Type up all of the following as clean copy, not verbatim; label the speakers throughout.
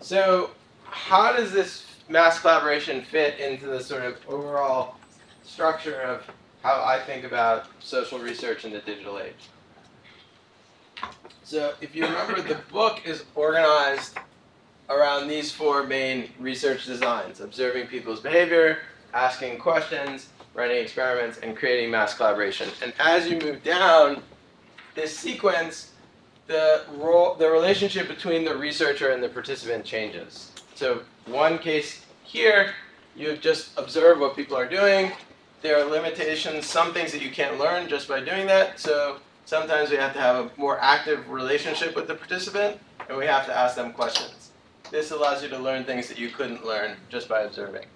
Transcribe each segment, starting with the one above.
Speaker 1: So how does this mass collaboration fit into the sort of overall structure of how I think about social research in the digital age? So if you remember, the book is organized around these four main research designs: observing people's behavior, asking questions, running experiments, and creating mass collaboration. And as you move down this sequence, the relationship between the researcher and the participant changes. So one case here, you just observe what people are doing. There are limitations, some things that you can't learn just by doing that. So sometimes we have to have a more active relationship with the participant, and we have to ask them questions. This allows you to learn things that you couldn't learn just by observing.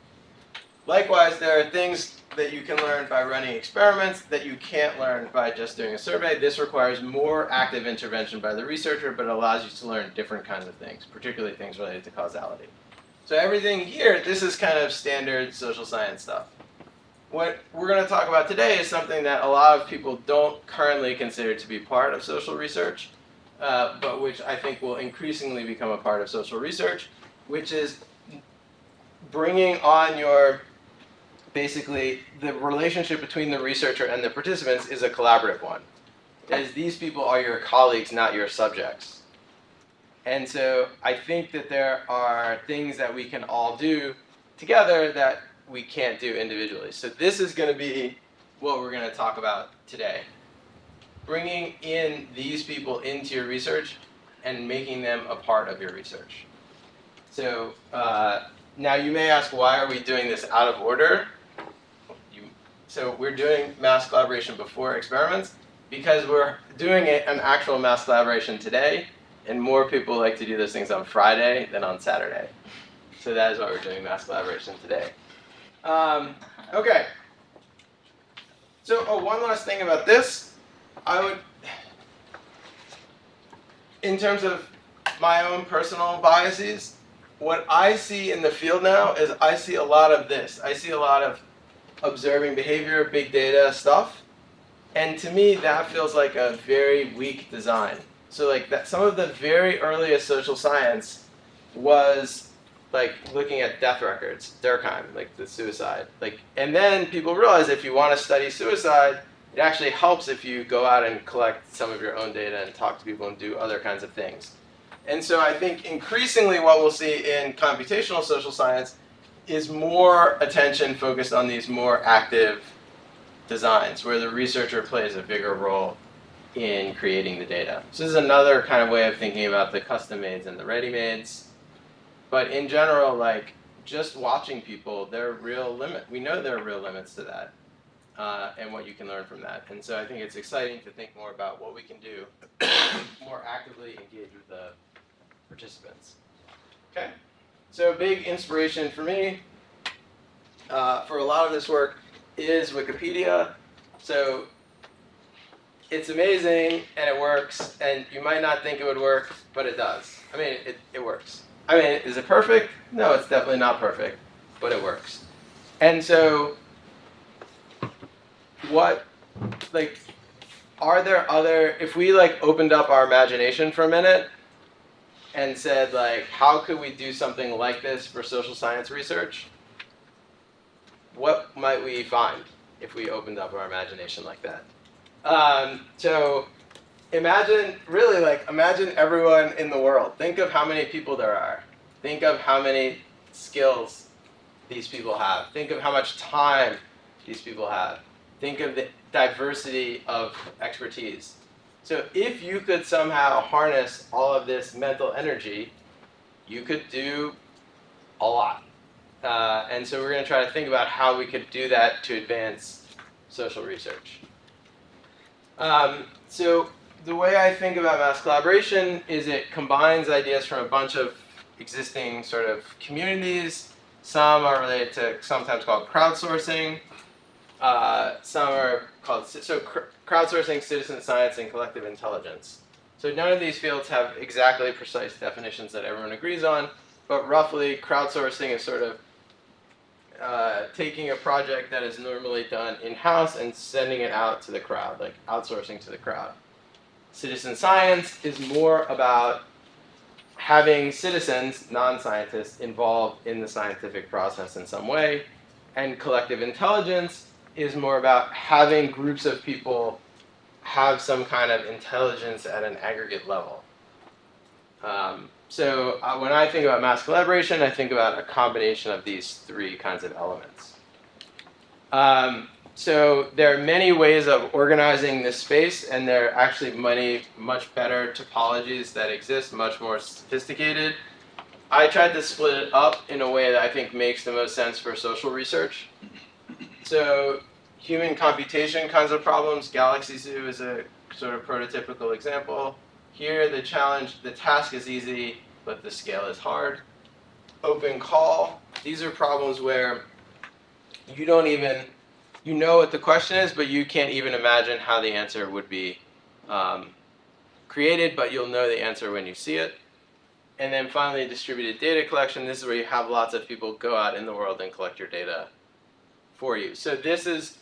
Speaker 1: Likewise, there are things that you can learn by running experiments that you can't learn by just doing a survey. This requires more active intervention by the researcher, but allows you to learn different kinds of things, particularly things related to causality. So everything here, this is kind of standard social science stuff. What we're going to talk about today is something that a lot of people don't currently consider to be part of social research, but which I think will increasingly become a part of social research, which is bringing on your, basically, the relationship between the researcher and the participants is a collaborative one. As these people are your colleagues, not your subjects. And so I think that there are things that we can all do together that we can't do individually. So this is going to be what we're going to talk about today. Bringing in these people into your research and making them a part of your research. So now you may ask, why are we doing this out of order? So we're doing mass collaboration before experiments because we're doing an actual mass collaboration today, and more people like to do those things on Friday than on Saturday. So that is why we're doing mass collaboration today. Okay. So one last thing about this. In terms of my own personal biases, what I see in the field now is I see a lot of this. I see a lot of observing behavior, big data stuff. And to me, that feels like a very weak design. So like that, some of the very earliest social science was like looking at death records, Durkheim, like the suicide. And then people realized if you want to study suicide, it actually helps if you go out and collect some of your own data and talk to people and do other kinds of things. And so I think increasingly what we'll see in computational social science is more attention focused on these more active designs where the researcher plays a bigger role in creating the data. So this is another kind of way of thinking about the custom-mades and the ready-mades. But in general, like just watching people, there are real limits. We know there are real limits to that and what you can learn from that. And so I think it's exciting to think more about what we can do more actively engage with the participants. Okay. So a big inspiration for me for a lot of this work is Wikipedia. So it's amazing and it works, and you might not think it would work, but it does. I mean, it works. I mean, is it perfect? No, it's definitely not perfect, but it works. And so are there other, if we opened up our imagination for a minute and said how could we do something like this for social science research? What might we find if we opened up our imagination like that? So imagine everyone in the world. Think of how many people there are. Think of how many skills these people have. Think of how much time these people have. Think of the diversity of expertise. So if you could somehow harness all of this mental energy, you could do a lot. And so we're going to try to think about how we could do that to advance social research. So the way I think about mass collaboration is it combines ideas from a bunch of existing sort of communities. Some are related to sometimes called crowdsourcing. Some are called crowdsourcing, citizen science, and collective intelligence. So none of these fields have exactly precise definitions that everyone agrees on, but roughly crowdsourcing is sort of taking a project that is normally done in-house and sending it out to the crowd, like outsourcing to the crowd. Citizen science is more about having citizens, non-scientists, involved in the scientific process in some way. And collective intelligence is more about having groups of people have some kind of intelligence at an aggregate level. So when I think about mass collaboration, I think about a combination of these three kinds of elements. So there are many ways of organizing this space, and there are actually much better topologies that exist, much more sophisticated. I tried to split it up in a way that I think makes the most sense for social research. So human computation kinds of problems, Galaxy Zoo is a sort of prototypical example. Here the task is easy, but the scale is hard. Open call, these are problems where you know what the question is, but you can't even imagine how the answer would be created, but you'll know the answer when you see it. And then finally, distributed data collection. This is where you have lots of people go out in the world and collect your data for you. So this is,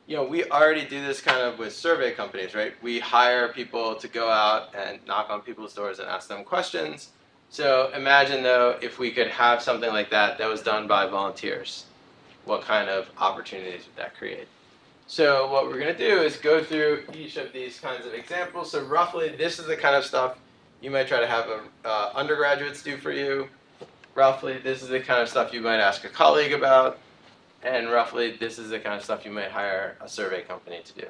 Speaker 1: we already do this kind of with survey companies, right? We hire people to go out and knock on people's doors and ask them questions. So imagine, though, if we could have something like that that was done by volunteers. What kind of opportunities would that create? So what we're going to do is go through each of these kinds of examples. So roughly, this is the kind of stuff you might try to have undergraduates do for you. Roughly, this is the kind of stuff you might ask a colleague about. And roughly, this is the kind of stuff you might hire a survey company to do.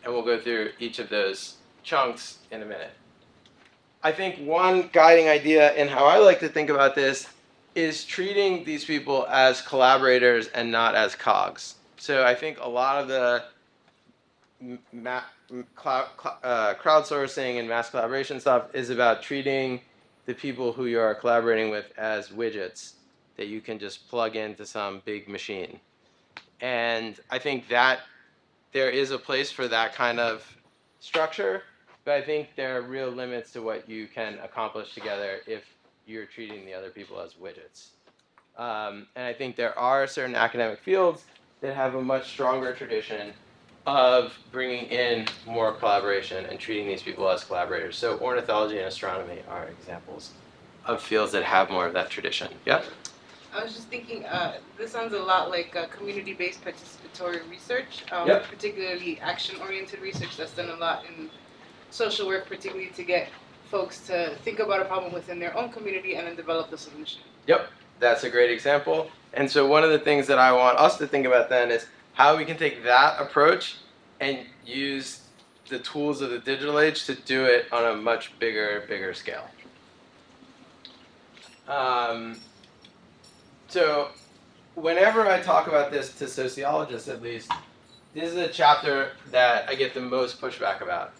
Speaker 1: And we'll go through each of those chunks in a minute. I think one guiding idea in how I like to think about this is treating these people as collaborators and not as cogs. So I think a lot of the crowdsourcing and mass collaboration stuff is about treating the people who you are collaborating with as widgets that you can just plug into some big machine. And I think that there is a place for that kind of structure, but I think there are real limits to what you can accomplish together if you're treating the other people as widgets. And I think there are certain academic fields that have a much stronger tradition of bringing in more collaboration and treating these people as collaborators. So ornithology and astronomy are examples of fields that have more of that tradition. Yeah?
Speaker 2: I was just thinking, this sounds a lot like community-based participatory research,
Speaker 1: Yep.
Speaker 2: particularly action-oriented research that's done a lot in social work, particularly to get folks to think about a problem within their own community and then develop the solution.
Speaker 1: Yep, that's a great example. And so one of the things that I want us to think about then is how we can take that approach and use the tools of the digital age to do it on a much bigger scale. So whenever I talk about this to sociologists, at least, this is a chapter that I get the most pushback about.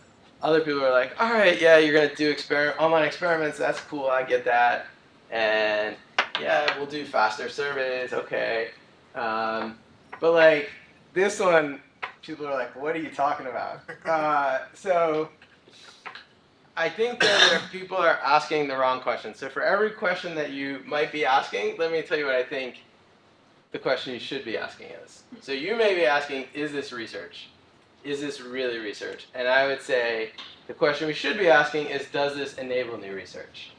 Speaker 1: Other people are like, all right, yeah, you're going to do online experiments. That's cool. I get that. And yeah, we'll do faster surveys. Okay. But like this one, people are like, what are you talking about? So I think that people are asking the wrong question. So for every question that you might be asking, let me tell you what I think the question you should be asking is. So you may be asking, is this research? Is this really research? And I would say the question we should be asking is, does this enable new research?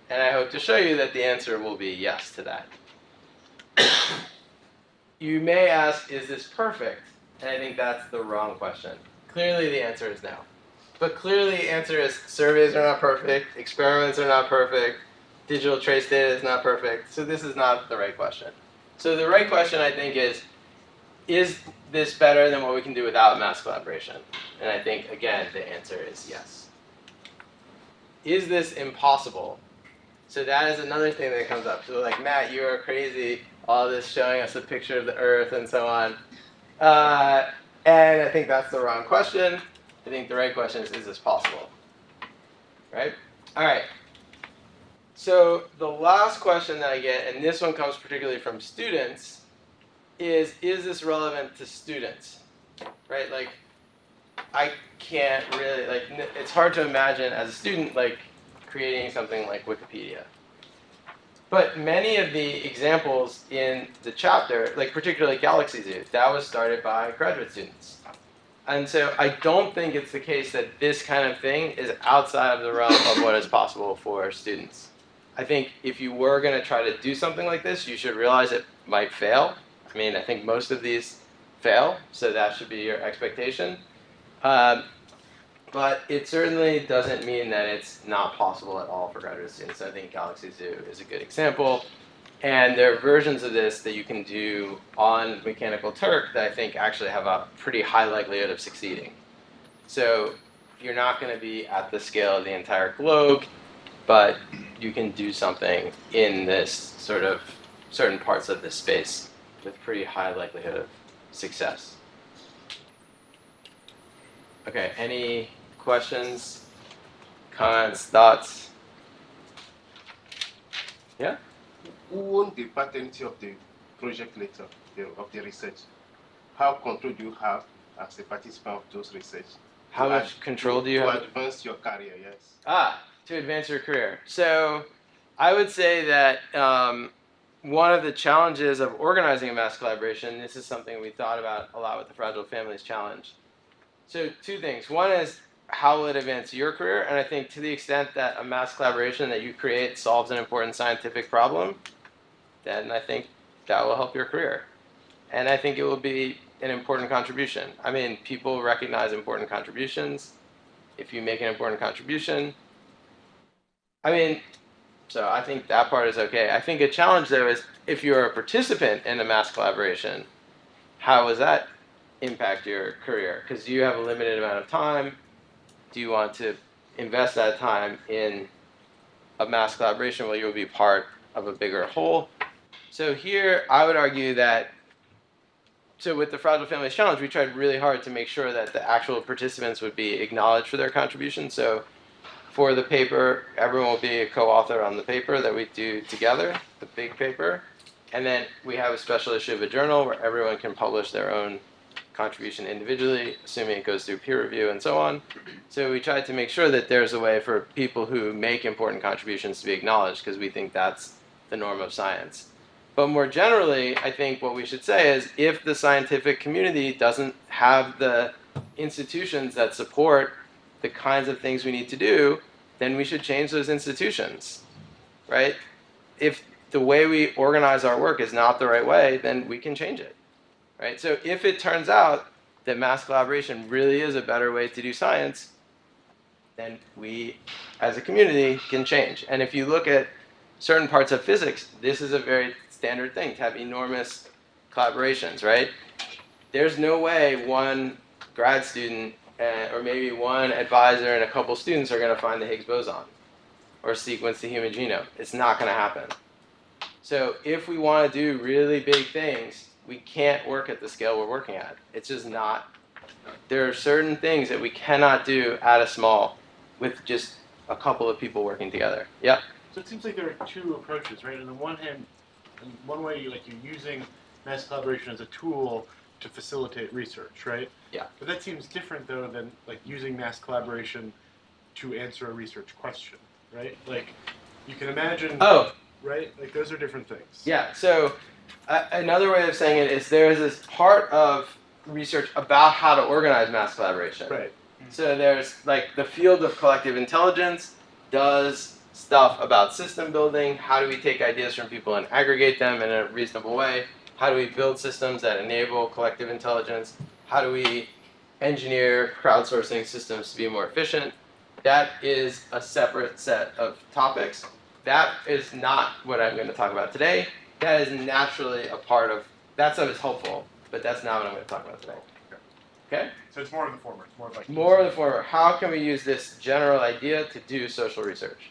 Speaker 1: And I hope to show you that the answer will be yes to that. You may ask, is this perfect? And I think that's the wrong question. Clearly the answer is no. But clearly the answer is surveys are not perfect, experiments are not perfect, digital trace data is not perfect. So this is not the right question. So the right question, I think, is this better than what we can do without mass collaboration? And I think, again, the answer is yes. Is this impossible? So that is another thing that comes up. So like, Matt, you are crazy, all this showing us a picture of the Earth and so on. And I think that's the wrong question. I think the right question is this possible? Right? All right. So the last question that I get, and this one comes particularly from students, is this relevant to students? Right? Like, I can't really, like, it's hard to imagine as a student, like, creating something like Wikipedia. But many of the examples in the chapter, like particularly Galaxy Zoo, that was started by graduate students. And so I don't think it's the case that this kind of thing is outside of the realm of what is possible for students. I think if you were going to try to do something like this, you should realize it might fail. I mean, I think most of these fail, so that should be your expectation. But it certainly doesn't mean that it's not possible at all for graduate students. I think Galaxy Zoo is a good example. And there are versions of this that you can do on Mechanical Turk that I think actually have a pretty high likelihood of succeeding. So you're not going to be at the scale of the entire globe, but you can do something in this sort of certain parts of this space with pretty high likelihood of success. Okay, any questions, comments, thoughts? Yeah?
Speaker 3: Who owns the paternity of the project later, of the research? How control do you have as a participant of those research?
Speaker 1: How much control do you have?
Speaker 3: To advance your career, yes.
Speaker 1: To advance your career. So I would say that one of the challenges of organizing a mass collaboration, this is something we thought about a lot with the Fragile Families Challenge. So two things. One is how will it advance your career? And I think to the extent that a mass collaboration that you create solves an important scientific problem, then I think that will help your career. And I think it will be an important contribution. I mean, people recognize important contributions. If you make an important contribution, so I think that part is okay. I think a challenge though is if you're a participant in a mass collaboration, how does that impact your career? Because you have a limited amount of time. Do you want to invest that time in a mass collaboration where you'll be part of a bigger whole? So here, I would argue that, so with the Fragile Families Challenge, we tried really hard to make sure that the actual participants would be acknowledged for their contribution. So for the paper, everyone will be a co-author on the paper that we do together, the big paper. And then we have a special issue of a journal where everyone can publish their own contribution individually, assuming it goes through peer review and so on. So we tried to make sure that there's a way for people who make important contributions to be acknowledged, because we think that's the norm of science. But more generally, I think what we should say is if the scientific community doesn't have the institutions that support the kinds of things we need to do, then we should change those institutions, right? If the way we organize our work is not the right way, then we can change it, right? So if it turns out that mass collaboration really is a better way to do science, then we, as a community, can change. And if you look at certain parts of physics, this is a very standard thing, to have enormous collaborations, right? There's no way one grad student or maybe one advisor and a couple students are going to find the Higgs boson or sequence the human genome. It's not going to happen. So if we want to do really big things, we can't work at the scale we're working at. It's just not. There are certain things that we cannot do at a small with just a couple of people working together. Yep.
Speaker 4: So it seems like there are two approaches, right? On the one hand, in one way, you're using mass collaboration as a tool to facilitate research, right?
Speaker 1: Yeah.
Speaker 4: But that seems different, though, than using mass collaboration to answer a research question, right? You can imagine.
Speaker 1: Oh.
Speaker 4: Right? Those are different things.
Speaker 1: Yeah. So another way of saying it is there is this part of research about how to organize mass collaboration.
Speaker 4: Right.
Speaker 1: So there's the field of collective intelligence does stuff about system building. How do we take ideas from people and aggregate them in a reasonable way? How do we build systems that enable collective intelligence? How do we engineer crowdsourcing systems to be more efficient? That is a separate set of topics. That is not what I'm going to talk about today. That is naturally a part of, that stuff is helpful, but that's not what I'm going to talk about today. Okay?
Speaker 4: So it's more of the former. It's more of
Speaker 1: more of the former. How can we use this general idea to do social research?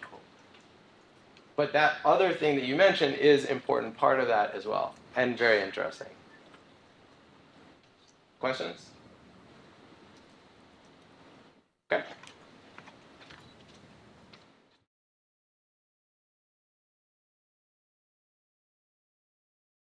Speaker 1: But that other thing that you mentioned is an important part of that as well, and very interesting. Questions? Okay.